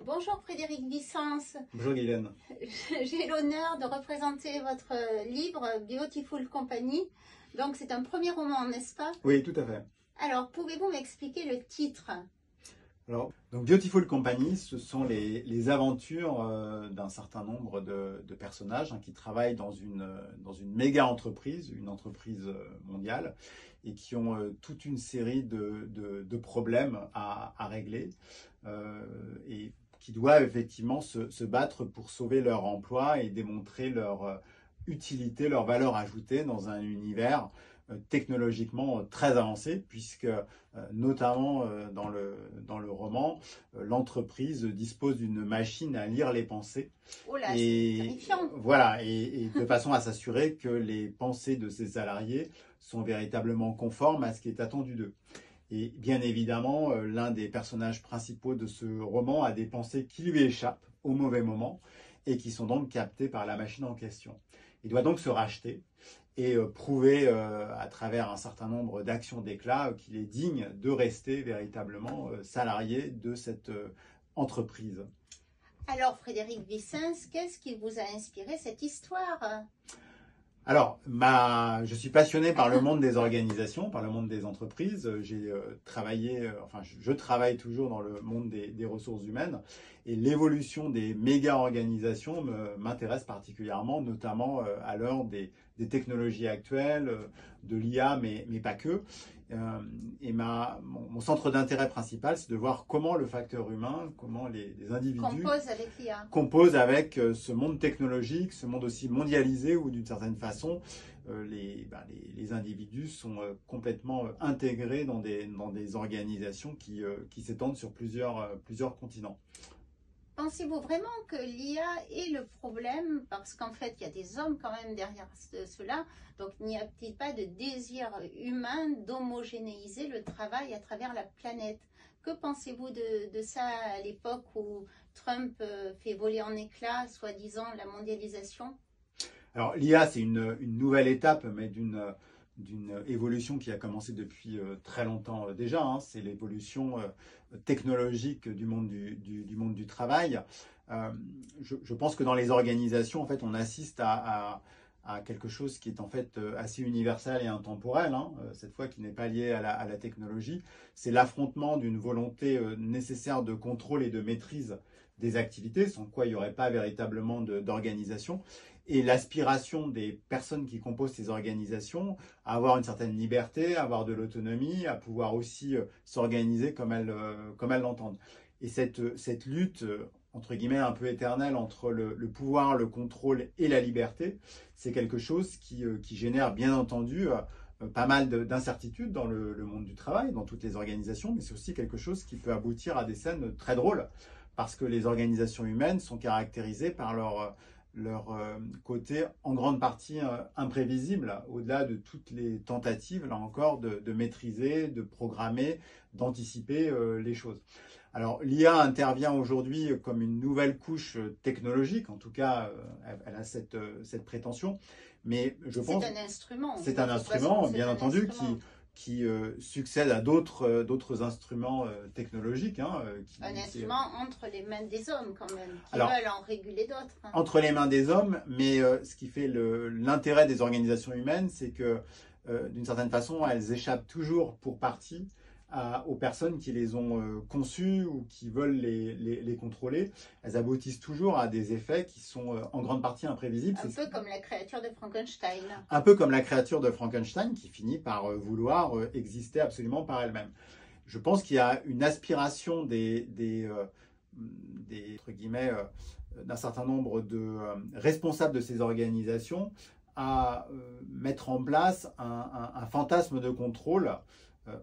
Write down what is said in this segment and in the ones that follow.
Bonjour Frédéric Vicens. Bonjour Guylaine. J'ai l'honneur de représenter votre livre Beautiful Company. Donc c'est un premier roman, n'est-ce pas? Oui, tout à fait. Alors pouvez-vous m'expliquer le titre? Alors, donc Beautiful Company, ce sont les aventures d'un certain nombre de personnages qui travaillent dans une méga entreprise, une entreprise mondiale, et qui ont toute une série de problèmes à régler et qui doivent effectivement se battre pour sauver leur emploi et démontrer leur utilité, leur valeur ajoutée dans un univers technologiquement très avancé, puisque notamment dans le roman, l'entreprise dispose d'une machine à lire les pensées. Oh là, c'est terrifiant. Voilà, et de façon à s'assurer que les pensées de ses salariés sont véritablement conformes à ce qui est attendu d'eux. Et bien évidemment, l'un des personnages principaux de ce roman a des pensées qui lui échappent au mauvais moment et qui sont donc captées par la machine en question. Il doit donc se racheter et prouver à travers un certain nombre d'actions d'éclat qu'il est digne de rester véritablement salarié de cette entreprise. Alors Frédéric Vicens, qu'est-ce qui vous a inspiré cette histoire? Alors, je suis passionné par le monde des organisations, par le monde des entreprises. J'ai travaillé, je travaille toujours dans le monde des ressources humaines, et l'évolution des méga-organisations m'intéresse particulièrement, notamment à l'heure des technologies actuelles, de l'IA, mais pas que. Et mon centre d'intérêt principal, c'est de voir comment le facteur humain, comment les individus composent avec ce monde technologique, ce monde aussi mondialisé, où d'une certaine façon, les individus sont complètement intégrés dans des organisations qui s'étendent sur plusieurs continents. Pensez-vous vraiment que l'IA est le problème? Parce qu'en fait, il y a des hommes quand même derrière cela. Donc, il n'y a-t-il pas de désir humain d'homogénéiser le travail à travers la planète? Que pensez-vous de ça à l'époque où Trump fait voler en éclats, soi-disant, la mondialisation? Alors, l'IA, c'est une nouvelle étape, mais d'une évolution qui a commencé depuis très longtemps déjà. C'est l'évolution technologique du monde du travail. Je pense que dans les organisations, en fait, on assiste à quelque chose qui est en fait assez universel et intemporel, cette fois qui n'est pas lié à la technologie. C'est l'affrontement d'une volonté nécessaire de contrôle et de maîtrise des activités, sans quoi il n'y aurait pas véritablement d'organisation, et l'aspiration des personnes qui composent ces organisations à avoir une certaine liberté, à avoir de l'autonomie, à pouvoir aussi s'organiser comme elles l'entendent. Et cette lutte, entre guillemets, un peu éternelle entre le pouvoir, le contrôle et la liberté, c'est quelque chose qui génère bien entendu pas mal d'incertitudes dans le monde du travail, dans toutes les organisations, mais c'est aussi quelque chose qui peut aboutir à des scènes très drôles, parce que les organisations humaines sont caractérisées par leur côté en grande partie imprévisible, au-delà de toutes les tentatives, là encore, de maîtriser, de programmer, d'anticiper les choses. Alors, l'IA intervient aujourd'hui comme une nouvelle couche technologique, en tout cas, elle a cette prétention, mais je pense... C'est un instrument. C'est un instrument, bien entendu, qui succède à d'autres instruments technologiques. Un instrument entre les mains des hommes quand même, qui veulent en réguler d'autres. Entre les mains des hommes, mais ce qui fait l'intérêt des organisations humaines, c'est que d'une certaine façon, elles échappent toujours pour partie aux personnes qui les ont conçues ou qui veulent les contrôler. Elles aboutissent toujours à des effets qui sont en grande partie imprévisibles. Un peu comme la créature de Frankenstein. Un peu comme la créature de Frankenstein qui finit par vouloir exister absolument par elle-même. Je pense qu'il y a une aspiration entre guillemets, d'un certain nombre de responsables de ces organisations à mettre en place un fantasme de contrôle,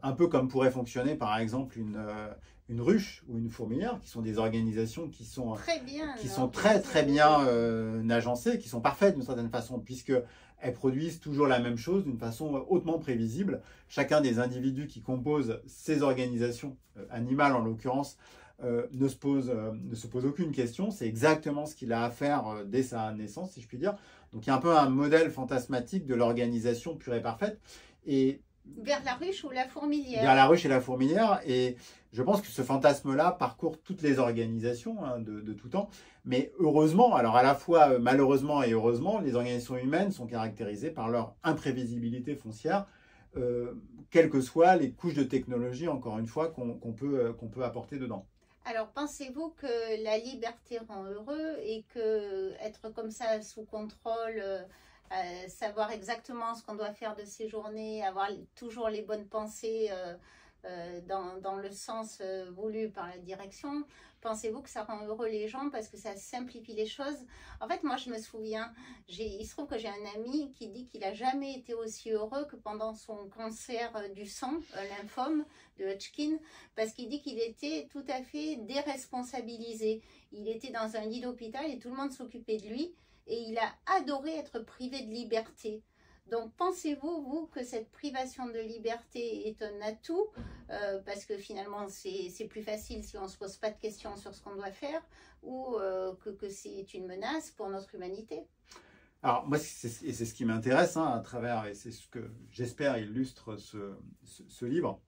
un peu comme pourrait fonctionner par exemple une ruche ou une fourmilière, qui sont des organisations qui sont très bien agencées, qui sont parfaites d'une certaine façon, puisqu'elles produisent toujours la même chose d'une façon hautement prévisible. Chacun des individus qui composent ces organisations, animales en l'occurrence, ne se pose aucune question. C'est exactement ce qu'il a à faire dès sa naissance, si je puis dire. Donc il y a un peu un modèle fantasmatique de l'organisation pure et parfaite. Et Vers la ruche ou la fourmilière. Vers la ruche et la fourmilière. Et je pense que ce fantasme-là parcourt toutes les organisations de tout temps. Mais heureusement, alors à la fois malheureusement et heureusement, les organisations humaines sont caractérisées par leur imprévisibilité foncière, quelles que soient les couches de technologie, encore une fois, qu'on peut apporter dedans. Alors, pensez-vous que la liberté rend heureux et que être comme ça sous contrôle, savoir exactement ce qu'on doit faire de ses journées, avoir toujours les bonnes pensées dans le sens voulu par la direction, pensez-vous que ça rend heureux les gens parce que ça simplifie les choses? En fait, moi, je me souviens, il se trouve que j'ai un ami qui dit qu'il n'a jamais été aussi heureux que pendant son cancer du sang, lymphome de Hodgkin, parce qu'il dit qu'il était tout à fait déresponsabilisé. Il était dans un lit d'hôpital et tout le monde s'occupait de lui et il a adoré être privé de liberté. Donc, pensez-vous, vous, que cette privation de liberté est un atout parce que finalement, c'est plus facile si on ne se pose pas de questions sur ce qu'on doit faire ou que c'est une menace pour notre humanité? Alors, moi, c'est ce qui m'intéresse à travers, et c'est ce que j'espère illustre ce livre.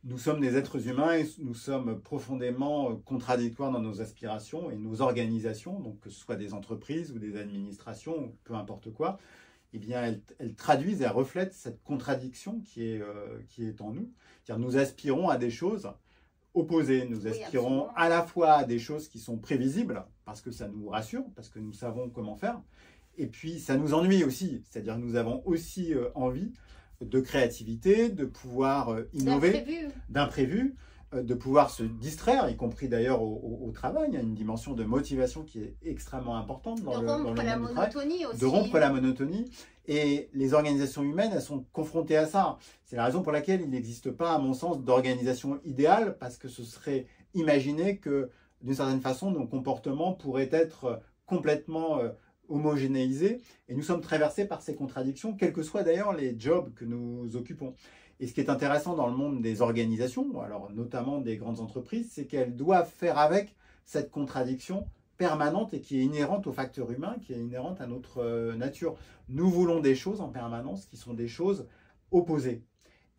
Nous sommes des êtres humains et nous sommes profondément contradictoires dans nos aspirations et nos organisations, donc que ce soit des entreprises ou des administrations, peu importe quoi. Eh bien, elles traduisent, elles reflètent cette contradiction qui est en nous. C'est-à-dire, nous aspirons à des choses opposées. Nous aspirons à la fois à des choses qui sont prévisibles, parce que ça nous rassure, parce que nous savons comment faire. Et puis, ça nous ennuie aussi. C'est-à-dire, nous avons aussi envie de créativité, de pouvoir innover, d'imprévu, de pouvoir se distraire, y compris d'ailleurs au travail. Il y a une dimension de motivation qui est extrêmement importante dans le monde du travail. De rompre la monotonie. Et les organisations humaines, elles sont confrontées à ça. C'est la raison pour laquelle il n'existe pas, à mon sens, d'organisation idéale, parce que ce serait imaginer que, d'une certaine façon, nos comportements pourraient être complètement homogénéisés. Et nous sommes traversés par ces contradictions, quels que soient d'ailleurs les jobs que nous occupons. Et ce qui est intéressant dans le monde des organisations, alors notamment des grandes entreprises, c'est qu'elles doivent faire avec cette contradiction permanente et qui est inhérente au facteur humain, qui est inhérente à notre nature. Nous voulons des choses en permanence qui sont des choses opposées.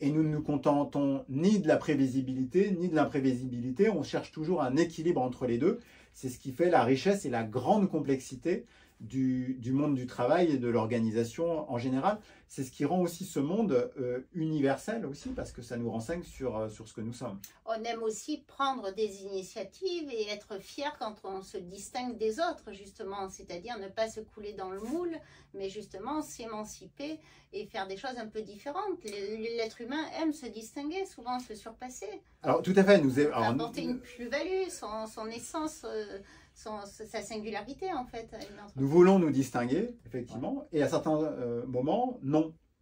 Et nous ne nous contentons ni de la prévisibilité, ni de l'imprévisibilité. On cherche toujours un équilibre entre les deux. C'est ce qui fait la richesse et la grande complexité du monde du travail et de l'organisation en général. C'est ce qui rend aussi ce monde universel aussi, parce que ça nous renseigne sur ce que nous sommes. On aime aussi prendre des initiatives et être fier quand on se distingue des autres, justement, c'est-à-dire ne pas se couler dans le moule, mais justement s'émanciper et faire des choses un peu différentes. L'être humain aime se distinguer, souvent se surpasser. Alors tout à fait, apporter une plus-value, son essence, sa singularité en fait. Nous voulons nous distinguer, effectivement, et à certains moments, non.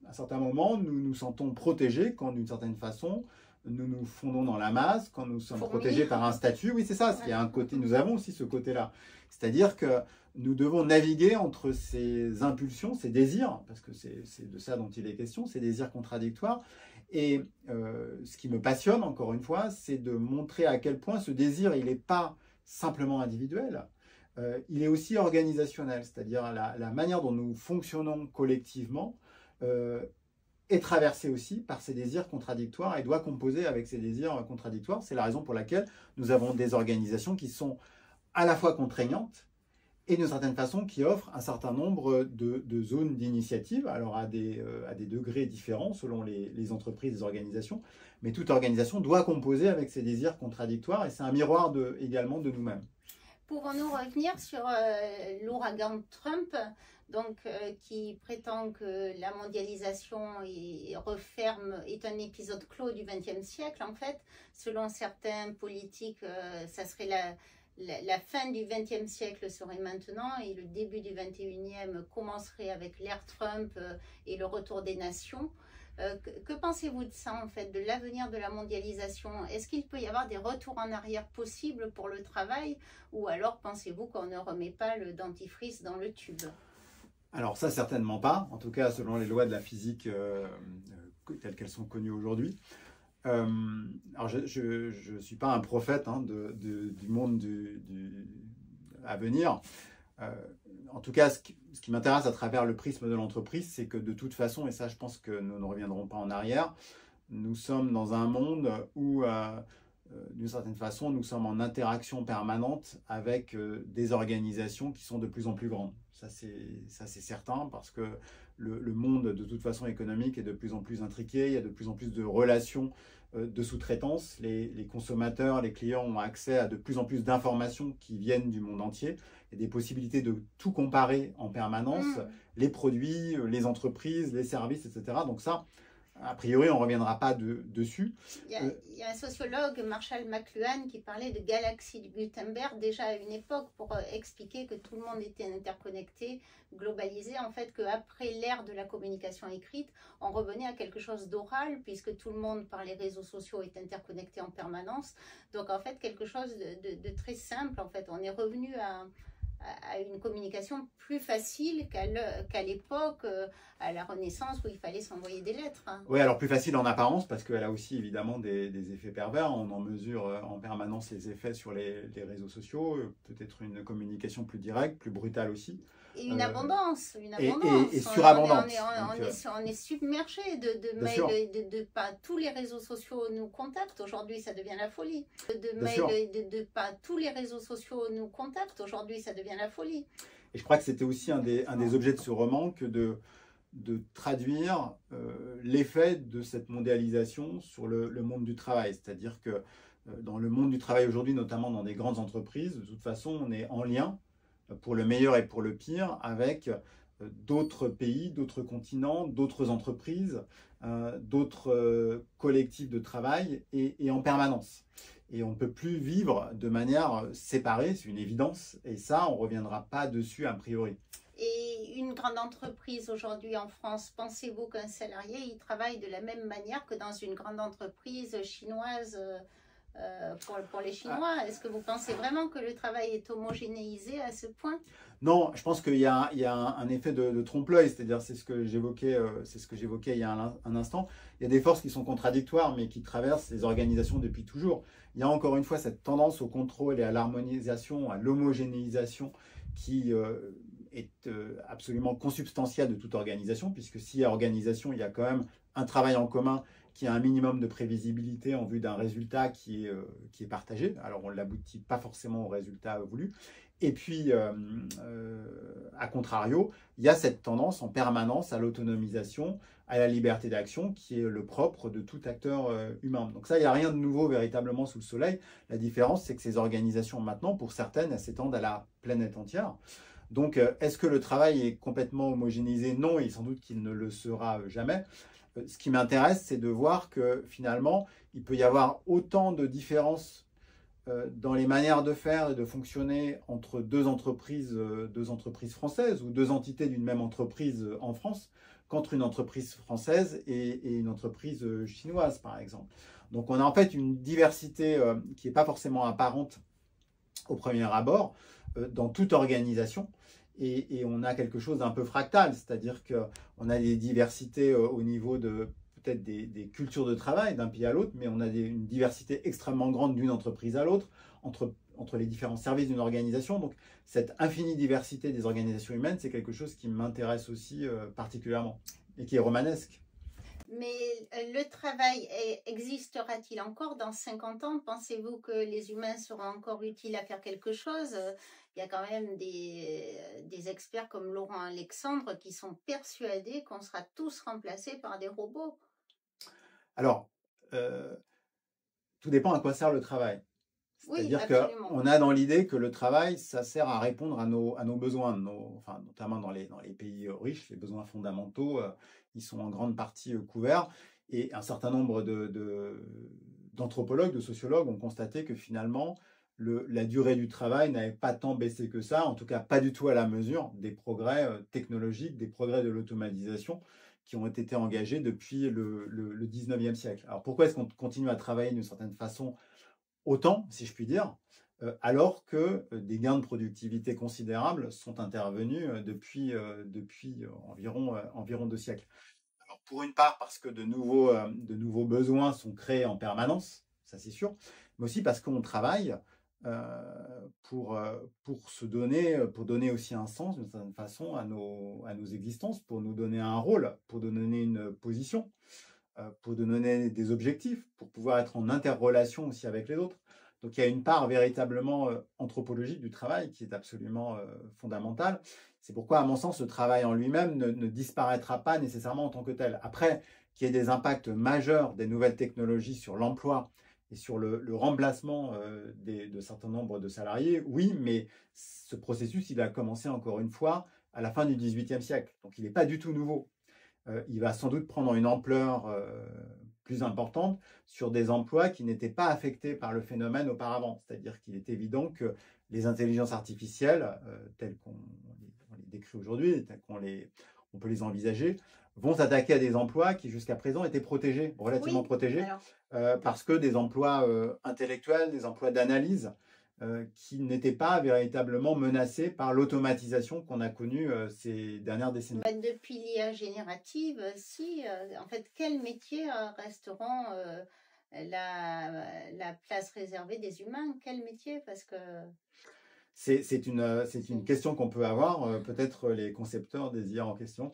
À certains moments, nous nous sentons protégés quand, d'une certaine façon, nous nous fondons dans la masse, quand nous sommes protégés par un statut. Oui, c'est ça, il y a un côté, nous avons aussi ce côté-là. C'est-à-dire que nous devons naviguer entre ces impulsions, ces désirs, parce que c'est de ça dont il est question, ces désirs contradictoires. Et ce qui me passionne, encore une fois, c'est de montrer à quel point ce désir, il n'est pas simplement individuel, il est aussi organisationnel, c'est-à-dire la manière dont nous fonctionnons collectivement est traversée aussi par ces désirs contradictoires et doit composer avec ces désirs contradictoires. C'est la raison pour laquelle nous avons des organisations qui sont à la fois contraignantes et d'une certaine façon qui offrent un certain nombre de zones d'initiative, alors à des degrés différents selon les entreprises, les organisations, mais toute organisation doit composer avec ses désirs contradictoires et c'est un miroir également de nous-mêmes. Pouvons-nous revenir sur l'ouragan Trump, donc, qui prétend que la mondialisation est un épisode clos du XXe siècle en fait. Selon certains politiques, ça serait la fin du XXe siècle serait maintenant et le début du XXIe commencerait avec l'ère Trump et le retour des nations. Que pensez-vous de ça en fait, de l'avenir de la mondialisation? Est-ce qu'il peut y avoir des retours en arrière possibles pour le travail ou alors pensez-vous qu'on ne remet pas le dentifrice dans le tube? Alors ça certainement pas, en tout cas selon les lois de la physique telles qu'elles sont connues aujourd'hui. Alors je ne suis pas un prophète du monde à venir. en tout cas, ce qui m'intéresse à travers le prisme de l'entreprise, c'est que de toute façon, et ça je pense que nous ne reviendrons pas en arrière, nous sommes dans un monde où, d'une certaine façon, nous sommes en interaction permanente avec des organisations qui sont de plus en plus grandes. Ça, c'est certain, parce que le monde, de toute façon, économique est de plus en plus intriqué. Il y a de plus en plus de relations de sous-traitance. Les consommateurs, les clients ont accès à de plus en plus d'informations qui viennent du monde entier. Il y a des possibilités de tout comparer en permanence, les produits, les entreprises, les services, etc. Donc ça, a priori, on ne reviendra pas dessus. Il y a un sociologue, Marshall McLuhan, qui parlait de galaxie de Gutenberg déjà à une époque pour expliquer que tout le monde était interconnecté, globalisé. En fait, qu'après l'ère de la communication écrite, on revenait à quelque chose d'oral, puisque tout le monde, par les réseaux sociaux, est interconnecté en permanence. Donc, en fait, quelque chose de très simple. En fait, on est revenu à une communication plus facile qu'à l'époque, à la Renaissance, où il fallait s'envoyer des lettres. Oui, alors plus facile en apparence, parce qu'elle a aussi évidemment des effets pervers. On en mesure en permanence les effets sur les réseaux sociaux, peut-être une communication plus directe, plus brutale aussi. Et une abondance. Et surabondante. On est submergé de mails, pas tous les réseaux sociaux nous contactent. Aujourd'hui, ça devient la folie. De mails, pas tous les réseaux sociaux nous contactent. Aujourd'hui, ça devient la folie. Et je crois que c'était aussi un des objets de ce roman que de traduire l'effet de cette mondialisation sur le monde du travail. C'est-à-dire que dans le monde du travail aujourd'hui, notamment dans des grandes entreprises, de toute façon, on est en lien, pour le meilleur et pour le pire, avec d'autres pays, d'autres continents, d'autres entreprises, d'autres collectifs de travail, et en permanence. Et on ne peut plus vivre de manière séparée, c'est une évidence, et ça, on ne reviendra pas dessus a priori. Et une grande entreprise aujourd'hui en France, pensez-vous qu'un salarié, il travaille de la même manière que dans une grande entreprise chinoise pour les Chinois? Est-ce que vous pensez vraiment que le travail est homogénéisé à ce point? Non, je pense qu'il y a un effet de trompe-l'œil, c'est-à-dire c'est ce que j'évoquais il y a un instant. Il y a des forces qui sont contradictoires, mais qui traversent les organisations depuis toujours. Il y a encore une fois cette tendance au contrôle et à l'harmonisation, à l'homogénéisation qui est absolument consubstantielle de toute organisation, puisque s'il y a organisation, il y a quand même un travail en commun qui a un minimum de prévisibilité en vue d'un résultat qui est partagé. Alors, on ne l'aboutit pas forcément au résultat voulu. Et puis, à contrario, il y a cette tendance en permanence à l'autonomisation, à la liberté d'action, qui est le propre de tout acteur humain. Donc ça, il n'y a rien de nouveau véritablement sous le soleil. La différence, c'est que ces organisations, maintenant, pour certaines, elles s'étendent à la planète entière. Donc, est-ce que le travail est complètement homogénéisé? Non, et sans doute qu'il ne le sera jamais. Ce qui m'intéresse, c'est de voir que finalement, il peut y avoir autant de différences dans les manières de faire et de fonctionner entre deux entreprises françaises ou deux entités d'une même entreprise en France qu'entre une entreprise française et une entreprise chinoise, par exemple. Donc, on a en fait une diversité qui n'est pas forcément apparente au premier abord dans toute organisation. Et on a quelque chose d'un peu fractal, c'est-à-dire qu'on a des diversités au niveau de peut-être des cultures de travail d'un pays à l'autre, mais on a une diversité extrêmement grande d'une entreprise à l'autre, entre les différents services d'une organisation. Donc cette infinie diversité des organisations humaines, c'est quelque chose qui m'intéresse aussi particulièrement et qui est romanesque. Mais le travail existera-t-il encore dans 50 ans? Pensez-vous que les humains seront encore utiles à faire quelque chose? Il y a quand même des experts comme Laurent Alexandre qui sont persuadés qu'on sera tous remplacés par des robots. Alors, tout dépend à quoi sert le travail. C'est-à-dire oui, qu'on a dans l'idée que le travail, ça sert à répondre à nos besoins, enfin, notamment dans les pays riches, les besoins fondamentaux, ils sont en grande partie couverts. Et un certain nombre d'anthropologues, de sociologues ont constaté que finalement, la durée du travail n'avait pas tant baissé que ça, en tout cas pas du tout à la mesure des progrès technologiques, des progrès de l'automatisation qui ont été engagés depuis le 19e siècle. Alors pourquoi est-ce qu'on continue à travailler d'une certaine façon autant, si je puis dire, alors que des gains de productivité considérables sont intervenus depuis environ 2 siècles. Alors pour une part, parce que de nouveaux besoins sont créés en permanence, ça c'est sûr, mais aussi parce qu'on travaille pour donner aussi un sens, d'une certaine façon, à nos existences, pour nous donner un rôle, pour nous donner une position, pour nous donner des objectifs, pour pouvoir être en interrelation aussi avec les autres. Donc il y a une part véritablement anthropologique du travail qui est absolument fondamentale. C'est pourquoi, à mon sens, le travail en lui-même ne disparaîtra pas nécessairement en tant que tel. Après, qu'il y ait des impacts majeurs des nouvelles technologies sur l'emploi et sur le remplacement de certains nombres de salariés, oui, mais ce processus, il a commencé encore une fois à la fin du XVIIIe siècle. Donc il n'est pas du tout nouveau. Il va sans doute prendre une ampleur plus importante sur des emplois qui n'étaient pas affectés par le phénomène auparavant. C'est-à-dire qu'il est évident que les intelligences artificielles, telles qu'on les décrit aujourd'hui, telles on peut les envisager, vont s'attaquer à des emplois qui jusqu'à présent étaient protégés, relativement protégés, parce que des emplois intellectuels, des emplois d'analyse, qui n'étaient pas véritablement menacés par l'automatisation qu'on a connue ces dernières décennies. Depuis l'IA générative, si, en fait, quels métiers resteront la place réservée des humains? Quels métiers? Parce que c'est une question qu'on peut avoir, peut-être les concepteurs des IA en question.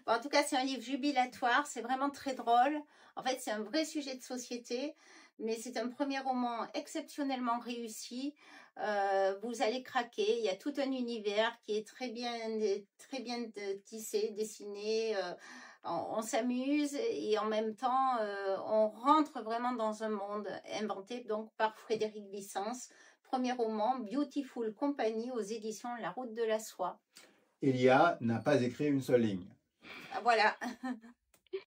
Bon, en tout cas, c'est un livre jubilatoire, c'est vraiment très drôle. En fait, c'est un vrai sujet de société, mais c'est un premier roman exceptionnellement réussi. Vous allez craquer, il y a tout un univers qui est très bien tissé, dessiné. On s'amuse et en même temps, on rentre vraiment dans un monde inventé donc par Frédéric Vicens. Premier roman, Beautiful Company aux éditions La Route de la Soie. Et l'IA n'a pas écrit une seule ligne. Voilà.